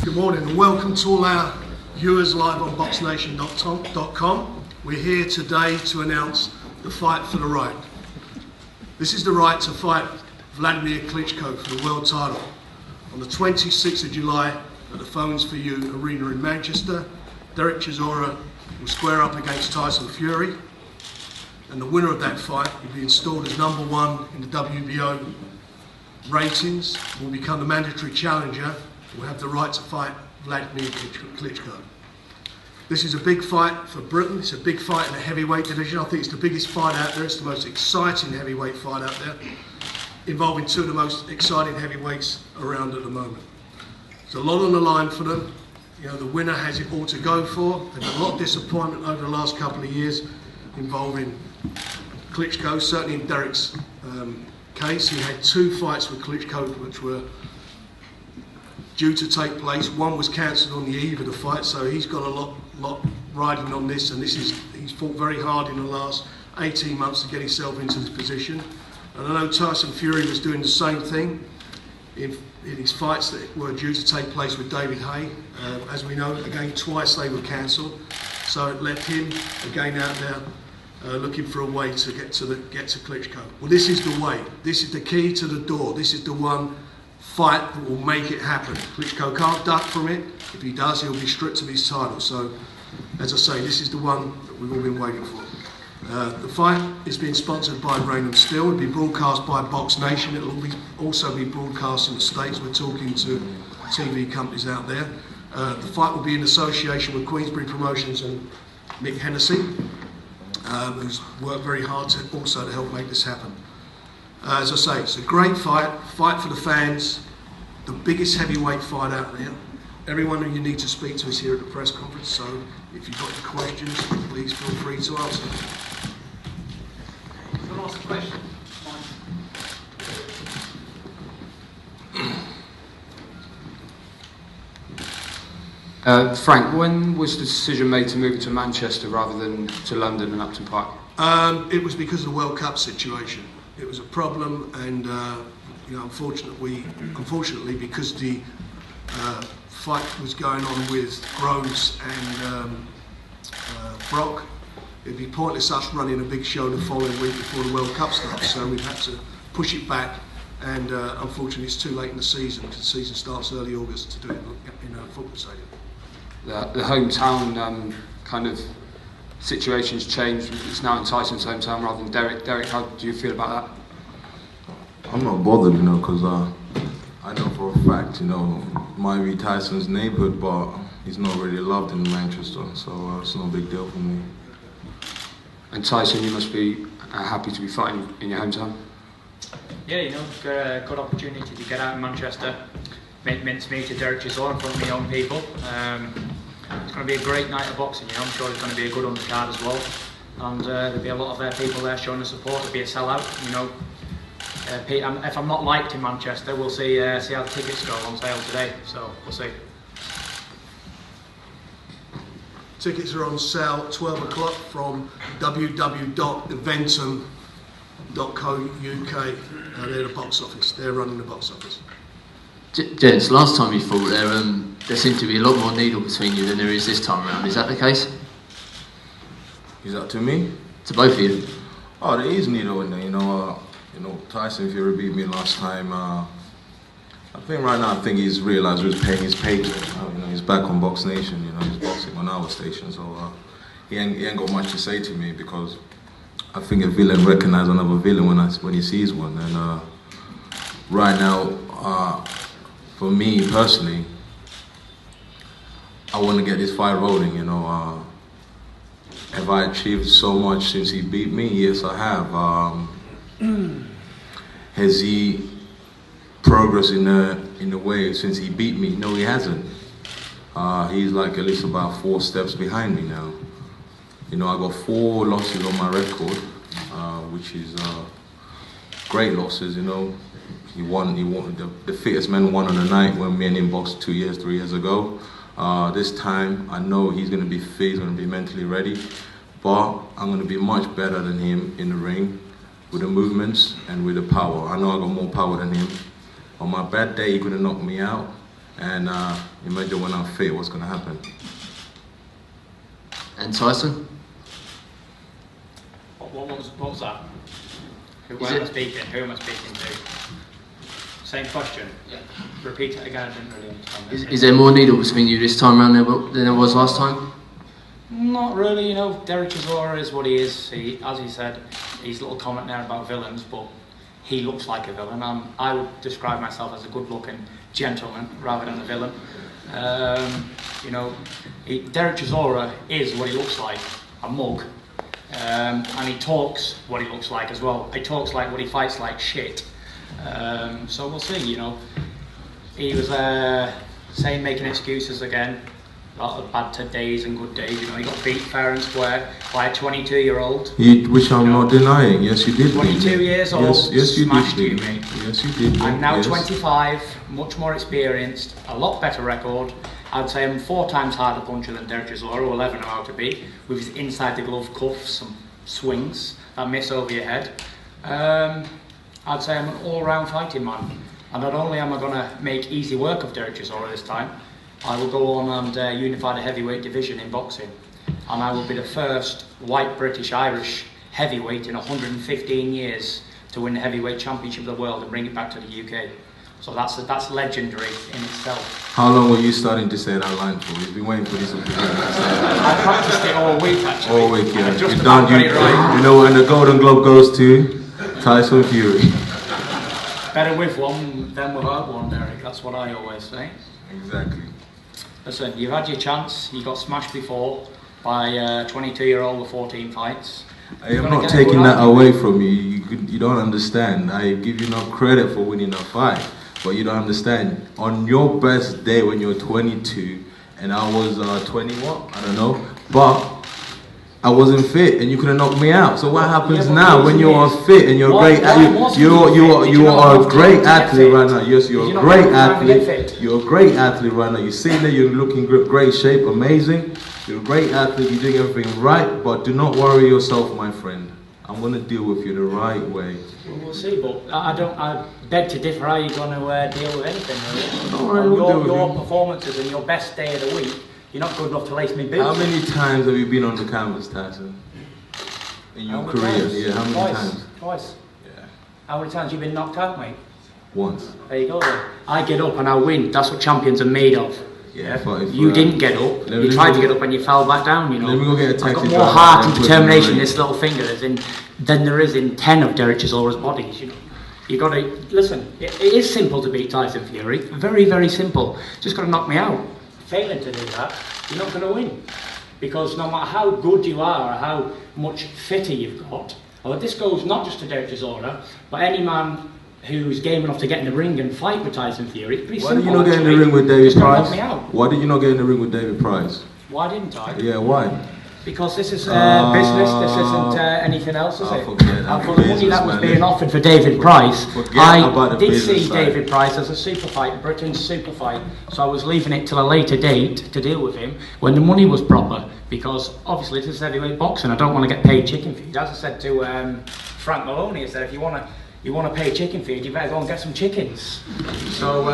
Good morning and welcome to all our viewers live on boxnation.com. We're here today to announce the fight for the right. This is the right to fight Wladimir Klitschko for the world title on the 26th of July at the Phones for You Arena in Manchester. Dereck Chisora will square up against Tyson Fury, and the winner of that fight will be installed as #1 in the WBO ratings, will become the mandatory challenger, will have the right to fight Wladimir Klitschko. This is a big fight for Britain. It's a big fight in the heavyweight division. I think it's the biggest fight out there. It's the most exciting heavyweight fight out there, involving two of the most exciting heavyweights around at the moment. There's a lot on the line for them. You know, the winner has it all to go for. There's a lot of disappointment over the last couple of years involving Klitschko, certainly in Dereck's case. He had 2 fights with Klitschko which were due to take place. One was cancelled on the eve of the fight, so he's got a lot riding on this, and he's fought very hard in the last 18 months to get himself into this position. And I know Tyson Fury was doing the same thing in his fights that were due to take place with David Haye. As we know, again, twice they were cancelled, so it left him again out there looking for a way to get to Klitschko. Well, this is the way. This is the key to the door. This is the one fight that will make it happen. Klitschko can't duck from it. If he does, he'll be stripped of his title. So, as I say, this is the one that we've all been waiting for. The fight is being sponsored by Rain & Steel. It'll be broadcast by Box Nation. It'll also be broadcast in the States. We're talking to TV companies out there. The fight will be in association with Queensberry Promotions and Mick Hennessy, who's worked very hard to help make this happen. As I say, it's a great fight for the fans, the biggest heavyweight fight out there. Everyone who you need to speak to is here at the press conference, so if you've got any questions, please feel free to answer. Can I ask a question? Frank, when was the decision made to move to Manchester rather than to London and Upton Park? It was because of the World Cup situation. It was a problem, and you know, unfortunately, because the fight was going on with Groves and Brock, it'd be pointless us running a big show the following week before the World Cup starts. So we've had to push it back, and unfortunately, it's too late in the season because the season starts early August to do it in a football stadium. The hometown kind of situation's changed. It's now in Tyson's hometown rather than Dereck. Dereck, how do you feel about that? I'm not bothered, you know, because I know for a fact, you know, might be Tyson's neighbourhood, but he's not really loved in Manchester, so it's no big deal for me. And Tyson, you must be happy to be fighting in your hometown? Yeah, you know, got a good opportunity to get out in Manchester, make mincemeat to Dereck Chisora in front of my own people. It's going to be a great night of boxing, you know. I'm sure it's going to be a good undercard as well, and there'll be a lot of people there showing the support. It'll be a sellout, you know. If I'm not liked in Manchester, we'll see how the tickets go on sale today, so we'll see. Tickets are on sale at 12 o'clock from www.eventum.co.uk. They're the box office. They're running the box office. Gents, last time you fought there seemed to be a lot more needle between you than there is this time around. Is that the case? Is that to me? To both of you? Oh, there is needle in there, you know. Tyson Fury beat me last time. I think right now, he's realised he's paying his paycheck. You know, he's back on Box Nation. You know, he's boxing on our station, so he ain't got much to say to me, because I think a villain recognises another villain when he sees one. And right now, for me personally, I want to get this fight rolling. You know, have I achieved so much since he beat me? Yes, I have. Has he progressed in a way since he beat me? No, he hasn't. He's like at least about 4 steps behind me now. You know, I got 4 losses on my record, which is great losses. You know, he won. The fittest man won on the night when me and him boxed 3 years ago. This time, I know he's going to be fit. He's going to be mentally ready, but I'm going to be much better than him in the ring, with the movements and with the power. I know I got more power than him. On my bad day, he could have knocked me out, And imagine when I'm fit, what's going to happen. And Tyson? What was that? Who am I speaking to? Same question. Yeah. Repeat it again. I didn't really understand. Is there more needle between you this time around than there was last time? Not really. You know, Dereck Chisora is what he is. As he said, his little comment there about villains, but he looks like a villain. I would describe myself as a good-looking gentleman rather than a villain. You know, Dereck Chisora is what he looks like, a mug. And he talks what he looks like as well. He talks like what he fights like shit. So we'll see, you know. He was making excuses again. A lot of bad days and good days, you know. He got beat fair and square by a 22-year-old. Which I'm not denying. Yes, you did. 22 years old, yes, you smashed did. you, mate. Yes, you did. I'm now yes. 25, much more experienced, a lot better record. I'd say I'm 4 times harder puncher than Dereck Chisora, who will ever know how to be, with his inside the glove cuffs, some swings that miss over your head. I'd say I'm an all-round fighting man. And not only am I going to make easy work of Dereck Chisora this time, I will go on and unify the heavyweight division in boxing. And I will be the first white British-Irish heavyweight in 115 years to win the heavyweight championship of the world and bring it back to the UK. So that's legendary in itself. How long were you starting to say that line for? You've been waiting for this opportunity to say that. I practiced it all week, actually. All week, yeah. Just You about got it right. You know when the Golden Globe goes to Tyson Fury. Better with one than without one, Dereck. That's what I always say. Exactly. Listen, you've had your chance. You got smashed before by a 22-year-old with 14 fights. I am not taking that away from you. You don't understand. I give you no credit for winning a fight. But you don't understand. On your best day when you're 22, and I was 20 what? I don't know. But I wasn't fit, and you couldn't knock me out. So what happens now when you are fit and you're great? You are a great athlete right now. Yes, you're a great athlete. You're a great athlete right now. You're sitting there. You're looking great shape, amazing. You're a great athlete. You're doing everything right. But do not worry yourself, my friend. I'm gonna deal with you the right way. Well, we'll see, but I beg to differ. How are you going to deal with anything? Really? Your performances and your best day of the week, you're not good enough to lace me boots. How many times have you been on the canvas, Tyson? In your career? Yeah, how many times? Twice. Yeah. How many times have you been knocked out, mate? Once. There you go then. I get up and I win. That's what champions are made of. Yeah, but if, you didn't get up. You tried to get up and you fell back down, you know. Let me go get a taxi. I've got more heart and determination in this little finger than there is in 10 of Dereck Chisora's bodies, you know. You got to listen. It is simple to beat Tyson Fury. Very, very simple. Just got to knock me out. Failing to do that, you're not going to win, because no matter how good you are or how much fitter you've got, well, this goes not just to Dereck Chisora, but any man who's game enough to get in the ring and fight with Tyson Fury. Pretty simple. Why did you not get in the ring with David Price? Knock me out. Why did you not get in the ring with David Price? Why didn't I? Yeah, why? Because this is business, this isn't anything else, is it? Forget and for the money that was being offered for David Price, I did see David Price as a super fight, Britain's super fight, so I was leaving it till a later date to deal with him when the money was proper, because obviously this is heavyweight boxing, I don't want to get paid chicken feed. As I said to Frank Maloney, I said, if you want to pay chicken feed, you better go and get some chickens. So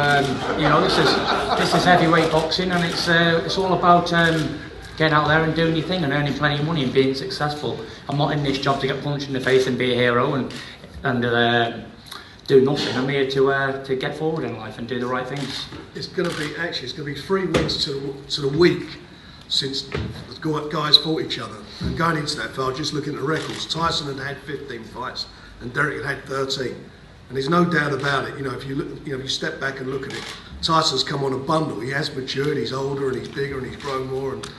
you know, this is heavyweight boxing, and it's all about getting out there and doing your thing and earning plenty of money and being successful. I'm not in this job to get punched in the face and be a hero and do nothing. I'm here to get forward in life and do the right things. It's going to be 3 weeks to the week since the guys fought each other. And going into that fight, just looking at the records, Tyson had 15 fights and Dereck had 13. And there's no doubt about it. You know, if you look, if you step back and look at it, Tyson's come on a bundle. He has matured. He's older and he's bigger and he's grown more and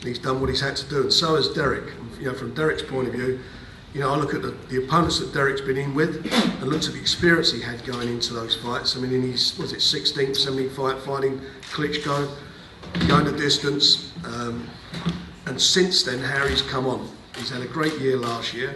he's done what he's had to do. And so has Dereck. You know, from Dereck's point of view, you know, I look at the opponents that Dereck's been in with and looked at the experience he had going into those fights. I mean, in his 16th, 17th fight, fighting Klitschko, going the distance. And since then, Harry's come on. He's had a great year last year.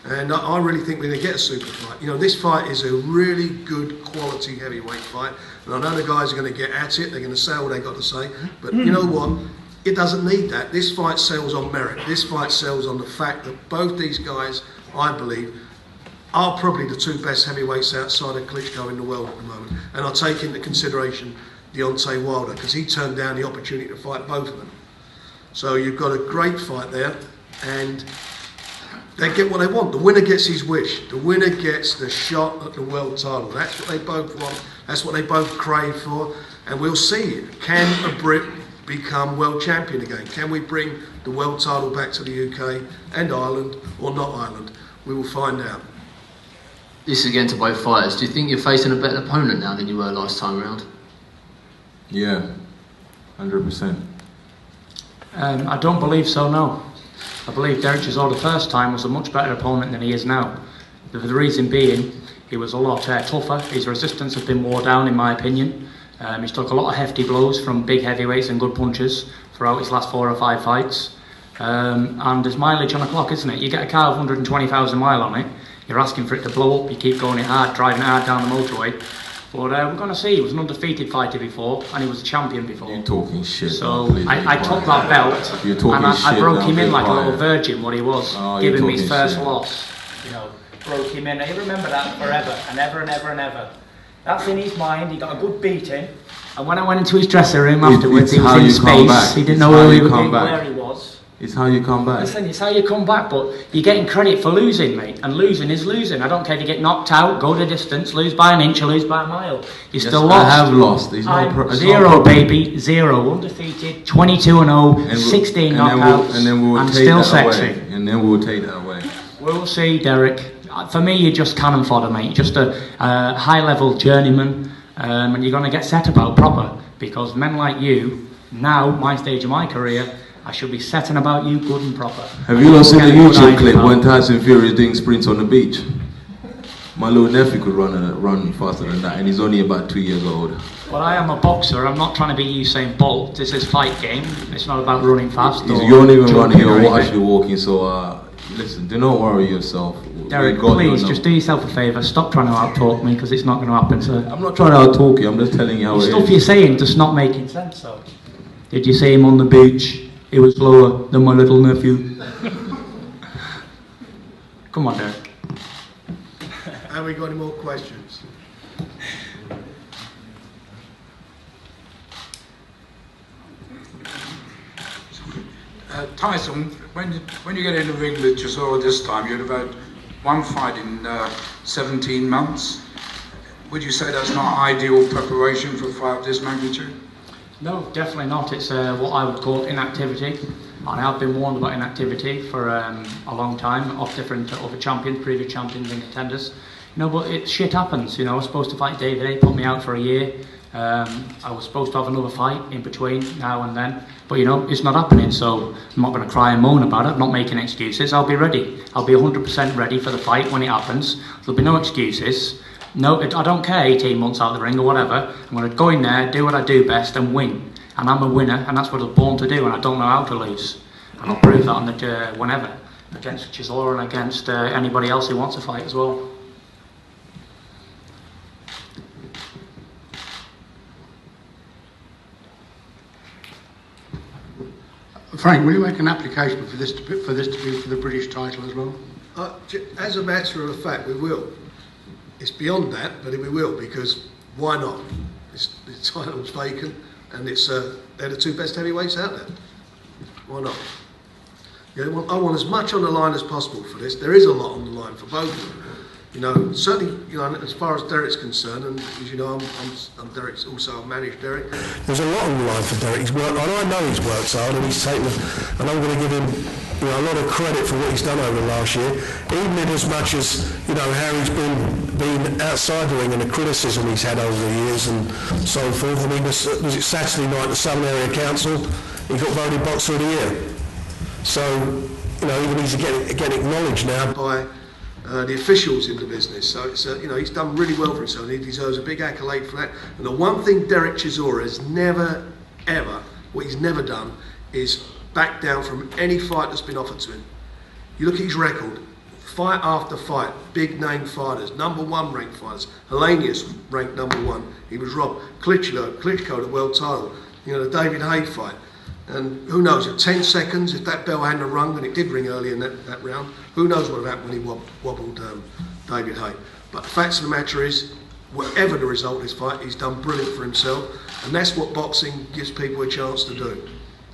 And I really think we're going to get a super fight. You know, this fight is a really good quality heavyweight fight. And I know the guys are going to get at it. They're going to say all they've got to say. But you know what? It doesn't need that. This fight sells on merit. This fight sells on the fact that both these guys, I believe, are probably the 2 best heavyweights outside of Klitschko in the world at the moment. And I take into consideration Deontay Wilder, because he turned down the opportunity to fight both of them. So you've got a great fight there, and they get what they want. The winner gets his wish. The winner gets the shot at the world title. That's what they both want. That's what they both crave for. And we'll see. Can a Brit become world champion again? Can we bring the world title back to the UK and Ireland, or not Ireland? We will find out. This is again to both fighters. Do you think you're facing a better opponent now than you were last time around? Yeah, 100%. I don't believe so, no. I believe Dereck Chisora the first time was a much better opponent than he is now. The reason being, he was a lot tougher. His resistance has been wore down, in my opinion. He's took a lot of hefty blows from big heavyweights and good punches throughout his last 4 or 5 fights. And there's mileage on the clock, isn't it? You get a car with 120,000 miles on it, you're asking for it to blow up, you keep going it hard, driving it hard down the motorway. But we're going to see. He was an undefeated fighter before, and he was a champion before. You're talking shit. So I took that belt, and I broke him in like a little virgin, what he was, giving me his first loss. You know, broke him in. He'll remember that forever, and ever and ever and ever. That's in his mind. He got a good beating, and when I went into his dressing room afterwards, he was in space. He didn't know where he was. It's how you come back. Listen, it's how you come back, but you're getting credit for losing, mate. And losing is losing. I don't care if you get knocked out, go the distance, lose by an inch or lose by a mile. You're still lost. I have lost. Zero, baby. Zero. Undefeated. 22-0. 16 knockouts. And then we will take still that sexy. away. And then we will take that away. We'll see, Dereck. For me, you're just cannon fodder, mate. You're just a high-level journeyman. And you're going to get set about proper. Because men like you, now, my stage of my career, I should be setting about you good and proper. Have you not seen the YouTube clip when Tyson Fury is doing sprints on the beach? My little nephew could run faster than that, and he's only about 2 years old. Well, I am a boxer. I'm not trying to be Usain Bolt. This is fight game. It's not about running fast. You don't even run here or actually walking, so listen, do not worry yourself. Dereck, please, just do yourself a favour. Stop trying to out-talk me, because it's not going to happen, sir. I'm not trying to out-talk you, I'm just telling you how it is. The stuff you're saying just not making sense, though. Did you see him on the beach? He was slower than my little nephew. Come on, Dereck. Have we got any more questions? Tyson, when you get in the ring with Chisora this time, you had about one fight in 17 months. Would you say that's not ideal preparation for a fight of this magnitude? No, definitely not. It's what I would call inactivity. And I have been warned about inactivity for a long time off different other champions, previous champions and contenders. You know, but shit happens. You know, I was supposed to fight David A, put me out for a year. I was supposed to have another fight in between now and then. But, you know, it's not happening, so I'm not going to cry and moan about it. I'm not making excuses. I'll be ready. I'll be 100% ready for the fight when it happens. There'll be no excuses. No, I don't care 18 months out of the ring or whatever. I'm going to go in there, do what I do best and win. And I'm a winner, and that's what I was born to do, and I don't know how to lose. And I'll prove that on the whenever, against Chisora and against anybody else who wants to fight as well. Frank, will you make an application for this to be for the British title as well? As a matter of fact, we will. It's beyond that, but we will, because why not? The title's vacant, and they're the 2 best heavyweights out there. Why not? Yeah, I want as much on the line as possible for this. There is a lot on the line for both of them. You know, certainly, you know, as far as Dereck's concerned, and as you know, I'm Dereck's also, I've managed Dereck. There's a lot on the line for Dereck. He's worked, and I know he's worked hard, and he's taken, and I'm going to give him, you know, a lot of credit for what he's done over the last year. Even in as much as, you know, how he's been outside the ring and the criticism he's had over the years and so forth. I mean, was it Saturday night at the Southern Area Council? He got voted Boxer of the Year. So, you know, even he's again acknowledged now by the officials in the business. So it's you know, he's done really well for himself, and he deserves a big accolade for that. And the one thing Dereck Chisora has never, ever, what he's never done is back down from any fight that's been offered to him. You look at his record, fight after fight, big name fighters, #1 ranked fighters. Helenius ranked #1. He was robbed. Klitschko the world title. You know, the David Haye fight. And who knows, at 10 seconds, if that bell hadn't rung, and it did ring early in that round, who knows what would happen when he wobbled David Haye. But the fact of the matter is, whatever the result of this fight, he's done brilliant for himself, and that's what boxing gives people a chance to do.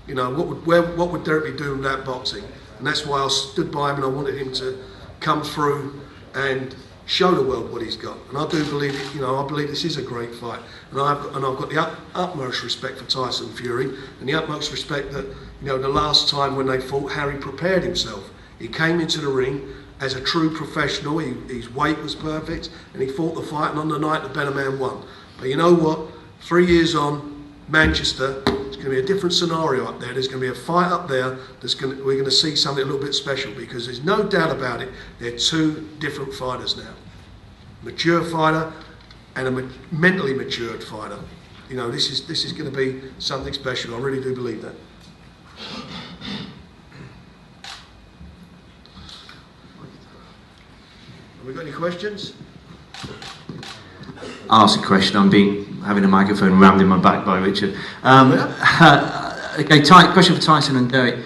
You know, what would Dereck be doing without boxing? And that's why I stood by him and I wanted him to come through and show the world what he's got. And I do believe, I believe this is a great fight. And I've got the utmost respect for Tyson Fury, and the utmost respect that, the last time when they fought, Harry prepared himself. He came into the ring as a true professional. His weight was perfect, and he fought the fight, and on the night the better man won. But you know what? 3 years on, Manchester, it's going to be a different scenario up there. There's going to be a fight up there we're going to see something a little bit special, because there's no doubt about it, they're two different fighters now. Mature fighter and a mentally matured fighter. This is going to be something special. I really do believe that. Have we got any questions? I'll ask a question. I'm having a microphone rammed in my back by Richard. Okay, question for Tyson and Dereck.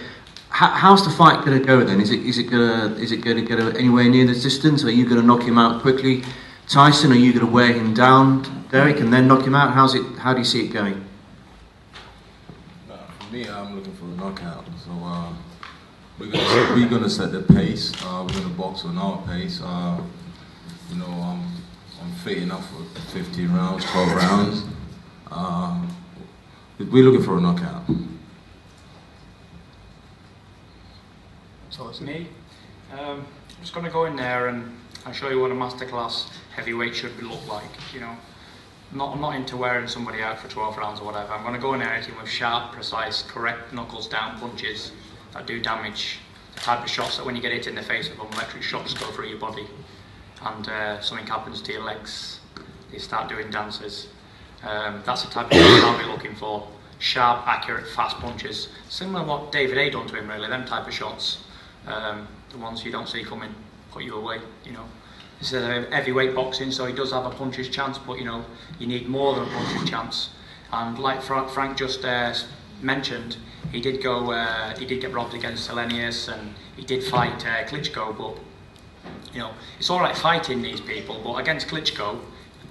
How's the fight going to go then? Is it going to go anywhere near the distance? Are you going to knock him out quickly, Tyson? Are you going to wear him down, Dereck, and then knock him out? How do you see it going? For me, I'm looking for a knockout. So we're going to set the pace. We're going to box on our pace. I'm fit enough for 15 rounds, 12 rounds. We're looking for a knockout. Me? I'm just going to go in there and I'll show you what a masterclass heavyweight should look like. I'm not into wearing somebody out for 12 rounds or whatever. I'm going to go in there hitting with sharp, precise, correct knuckles down punches that do damage. The type of shots that when you get hit in the face with them, electric shocks go through your body and something happens to your legs. They start doing dances. That's the type of shots I'll be looking for. Sharp, accurate, fast punches. Similar to what David A done to him, really, them type of shots. The ones you don't see coming, put you away, This is a heavyweight boxing, so he does have a puncher's chance, but you need more than a puncher's chance. And like Frank just mentioned, he did get robbed against Selenius, and he did fight Klitschko, but it's all right fighting these people, but against Klitschko,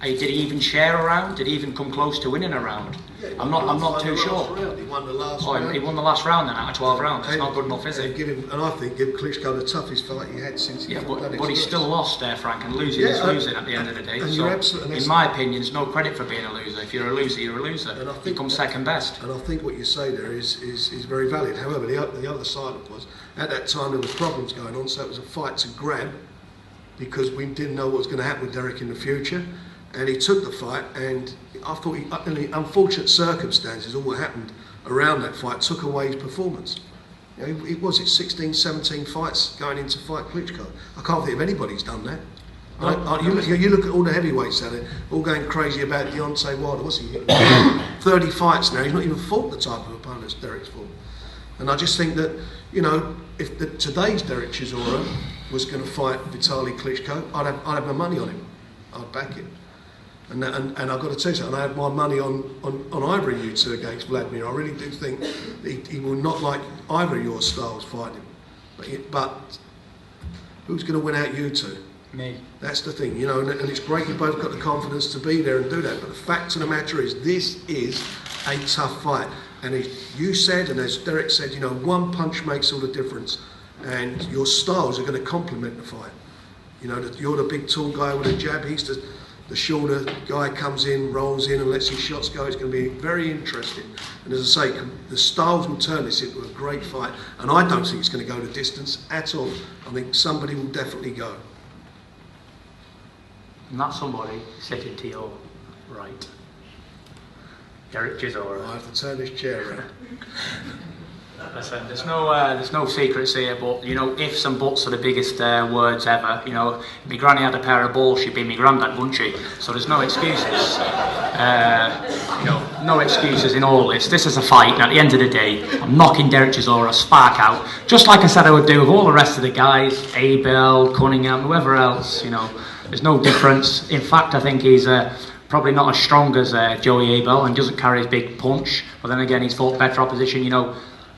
did he even share a round? Did he even come close to winning a round? Yeah, I'm not too sure. He won the last round. He won the last round then out of 12 rounds. It's not good enough, is it? And I think give Klitschko the toughest fight he had since he fought. But he's still lost there, Frank, and losing is losing at the end of the day. So, in my opinion, there's no credit for being a loser. If you're a loser, you're a loser. And I think you come second best. And I think what you say there is very valid. However, the other side of it was, at that time there was problems going on, so it was a fight to grab, because we didn't know what was going to happen with Dereck in the future. And he took the fight, and I thought in the unfortunate circumstances, all what happened around that fight took away his performance. It was 16, 17 fights going into fight Klitschko. I can't think of anybody's done that. You look at all the heavyweights out there, all going crazy about Deontay Wilder. What's he? 30 fights now. He's not even fought the type of opponents Dereck's fought. And I just think that, if today's Dereck Chisora was going to fight Vitaly Klitschko, I'd have my money on him. I'd back him. And I've got to tell you something, I had my money on either of you two against Wladimir. I really do think that he will not like either of your styles fighting. But who's going to win out you two? Me. That's the thing, and it's great you both got the confidence to be there and do that. But the fact of the matter is, this is a tough fight. And as you said, and as Dereck said, one punch makes all the difference. And your styles are going to complement the fight. You're the big tall guy with a jab, he's the shorter guy comes in, rolls in and lets his shots go. It's going to be very interesting. And as I say, the styles will turn this into a great fight. And I don't think it's going to go the distance at all. I think somebody will definitely go. And that somebody sitting to your right. Dereck Chisora. I have to turn this chair around. Listen, there's no secrets here, but ifs and buts are the biggest words ever. My granny had a pair of balls, she'd be my granddad, wouldn't she? So there's no excuses. No excuses in all this. This is a fight, and at the end of the day, I'm knocking Dereck Chisora spark out, just like I said I would do with all the rest of the guys, Abel, Cunningham, whoever else. There's no difference. In fact, I think he's probably not as strong as Joey Abel and doesn't carry his big punch. But then again, he's fought better opposition.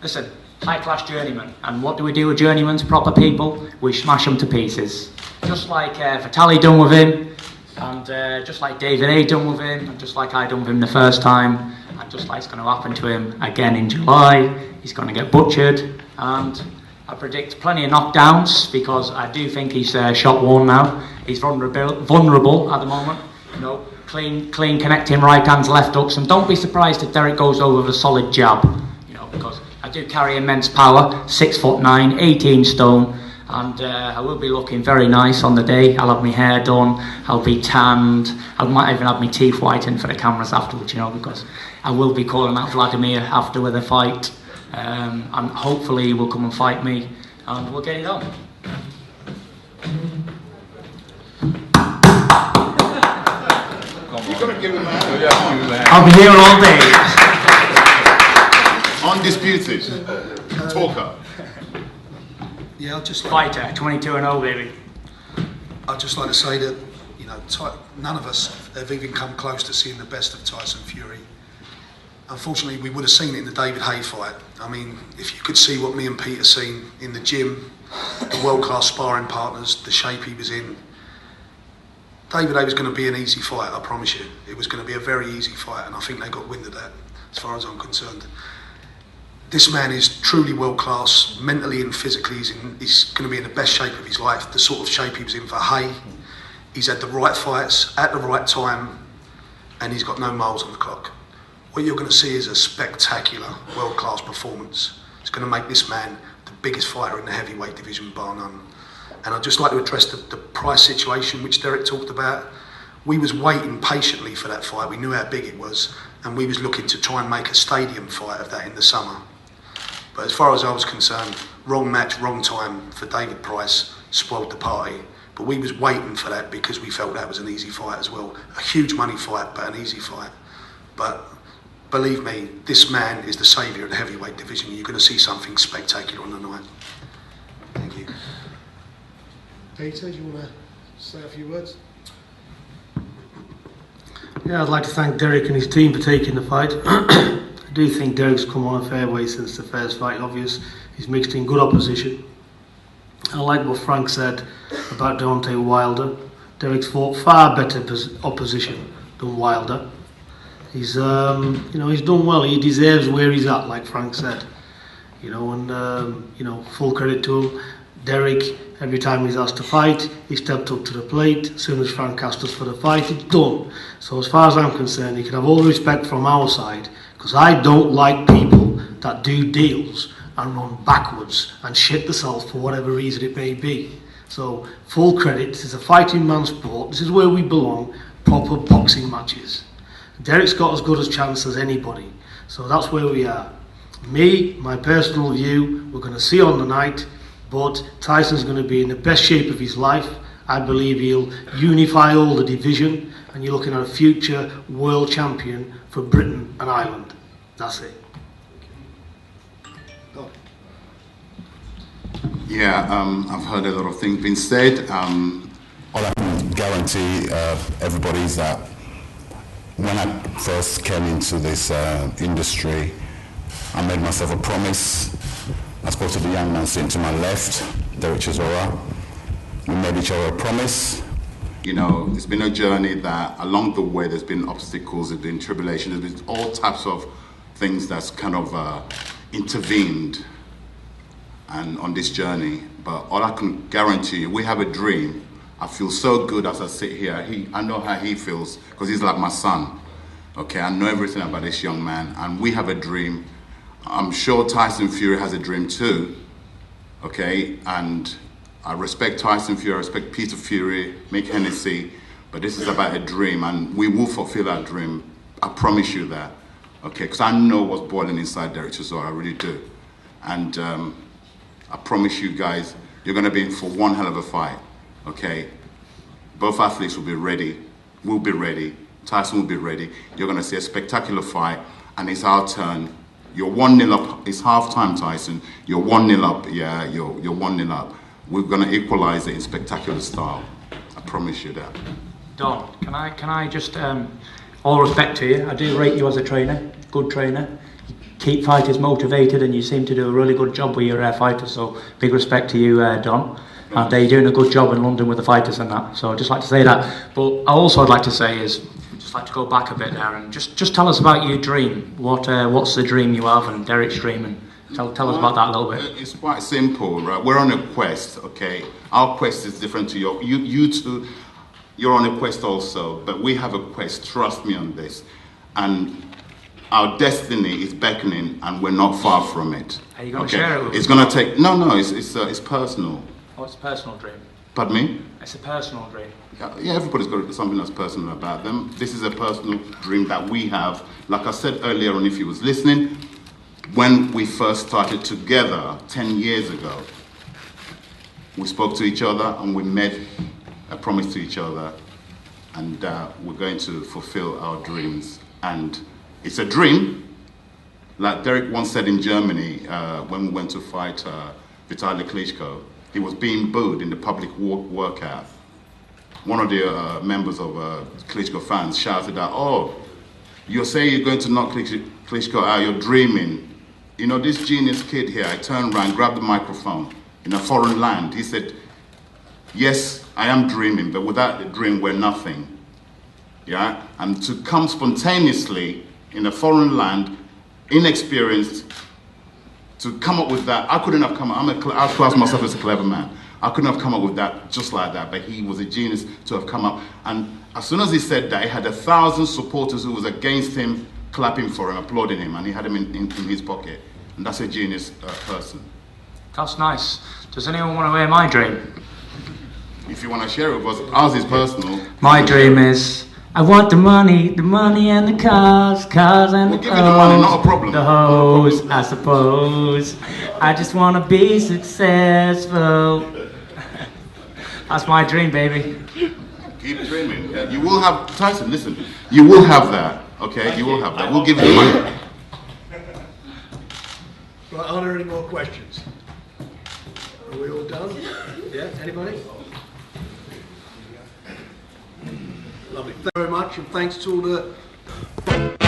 Listen, high-class journeyman. And what do we do with journeymen, proper people? We smash them to pieces. Just like Vitaly done with him, And just like David A done with him, and just like I done with him the first time, and just like it's going to happen to him again in July, he's going to get butchered. And I predict plenty of knockdowns, because I do think he's shot worn now. He's vulnerable at the moment. You know, clean connecting right hands, left hooks, and don't be surprised if Dereck goes over with a solid jab. You know, because I do carry immense power, 6'9", 18 stone, and I will be looking very nice on the day. I'll have my hair done, I'll be tanned, I might even have my teeth whitened for the cameras afterwards, you know, because I will be calling out Wladimir after with a fight, and hopefully he will come and fight me, and we'll get it on. You've got to give him a hand. I'll be here all day. Undisputed. Talker. Yeah, I'd just like, Fighter, 22-0, baby. I'd just like to say that, you know, none of us have even come close to seeing the best of Tyson Fury. Unfortunately, we would have seen it in the David Haye fight. I mean, if you could see what me and Pete have seen in the gym, the world-class sparring partners, the shape he was in, David Haye was going to be an easy fight, I promise you. It was going to be a very easy fight, and I think they got wind of that, as far as I'm concerned. This man is truly world-class, mentally and physically. He's going to be in the best shape of his life, the sort of shape he was in for Haye. He's had the right fights at the right time, and he's got no miles on the clock. What you're going to see is a spectacular, world-class performance. It's going to make this man the biggest fighter in the heavyweight division, bar none. And I'd just like to address the price situation, which Dereck talked about. We was waiting patiently for that fight. We knew how big it was, and we was looking to try and make a stadium fight of that in the summer. But as far as I was concerned, wrong match, wrong time for David Price, spoiled the party. But we was waiting for that because we felt that was an easy fight as well. A huge money fight, but an easy fight. But believe me, this man is the saviour of the heavyweight division. You're going to see something spectacular on the night. Thank you. Peter, do you want to say a few words? Yeah, I'd like to thank Dereck and his team for taking the fight. I do think Dereck's come on a fair way since the first fight, obvious. He's mixed in good opposition. I like what Frank said about Deontay Wilder. Dereck's fought far better opposition than Wilder. He's, he's done well. He deserves where he's at, like Frank said. You know, and full credit to him. Dereck, every time he's asked to fight, he stepped up to the plate. As soon as Frank asked us for the fight, it's done. So as far as I'm concerned, he can have all the respect from our side, because I don't like people that do deals and run backwards and shit themselves for whatever reason it may be. So full credit, this is a fighting man's sport. This is where we belong, proper boxing matches. Dereck's got as good a chance as anybody. So that's where we are. Me, my personal view, we're going to see on the night, but Tyson's going to be in the best shape of his life. I believe he'll unify all the division, and you're looking at a future world champion for Britain and Ireland. That's it. Yeah, I've heard a lot of things being said. All I can guarantee everybody is that when I first came into this industry, I made myself a promise. I spoke to the young man sitting to my left, Dereck Chisora. We made each other a promise. You know, it's been a journey that along the way there's been obstacles, there's been tribulation, there's been all types of things that's kind of intervened and on this journey. But all I can guarantee you, we have a dream. I feel so good as I sit here. I know how he feels because he's like my son. Okay, I know everything about this young man, and we have a dream. I'm sure Tyson Fury has a dream too, okay? And I respect Tyson Fury, I respect Peter Fury, Mick Hennessy, but this is about a dream, and we will fulfill that dream. I promise you that, okay? Because I know what's boiling inside Dereck Chisora, I really do. And I promise you guys, you're gonna be in for one hell of a fight, okay? Both athletes will be ready, we'll be ready, Tyson will be ready. You're gonna see a spectacular fight, and it's our turn. You're 1-0 up. It's half-time, Tyson. You're 1-0 up. Yeah, you're 1-0 up. We're going to equalise it in spectacular style. I promise you that. Don, can I just, all respect to you, I do rate you as a trainer, good trainer. You keep fighters motivated, and you seem to do a really good job with your fighters, so big respect to you, Don. and you're doing a good job in London with the fighters and that. So I'd just like to say that. But also I'd like to say is, just like to go back a bit there and just tell us about your dream. What's the dream you have and Dereck's dream, and tell us about that a little bit. It's quite simple, right? We're on a quest, okay? Our quest is different to your. You two, you're on a quest also, but we have a quest. Trust me on this, and our destiny is beckoning, and we're not far from it. Are you going to share it with It's going to take. No, it's personal. Oh, it's a personal dream. Pardon me? It's a personal dream. Yeah, everybody's got something that's personal about them. This is a personal dream that we have. Like I said earlier on, if you was listening, when we first started together 10 years ago, we spoke to each other and we made a promise to each other, and we're going to fulfill our dreams. And it's a dream. Like Dereck once said in Germany, when we went to fight Wladimir Klitschko, he was being booed in the public workout. One of the members of Klitschko fans shouted out, "Oh, you're saying you're going to knock Klitschko out, you're dreaming. You know, this genius kid here," I turned around, grabbed the microphone in a foreign land. He said, "Yes, I am dreaming, but without the dream, we're nothing." Yeah? And to come spontaneously in a foreign land, inexperienced, to come up with that, I couldn't have come up, I class myself as a clever man. I couldn't have come up with that just like that, but he was a genius to have come up. And as soon as he said that, he had 1,000 supporters who was against him, clapping for him, applauding him, and he had him in his pocket. And that's a genius person. That's nice. Does anyone want to hear my dream? If you want to share it with us, ours is personal. My dream is, I want the money and the cars and the give you the money, not a problem. The hoes, I suppose. I just want to be successful. That's my dream, baby. Keep dreaming. Yeah, you will have, Tyson, listen, you will have that, okay? You will have that. We'll give you the money. Right, are there any more questions? Are we all done? Yeah, anybody? Lovely. Thank you very much, and thanks to all the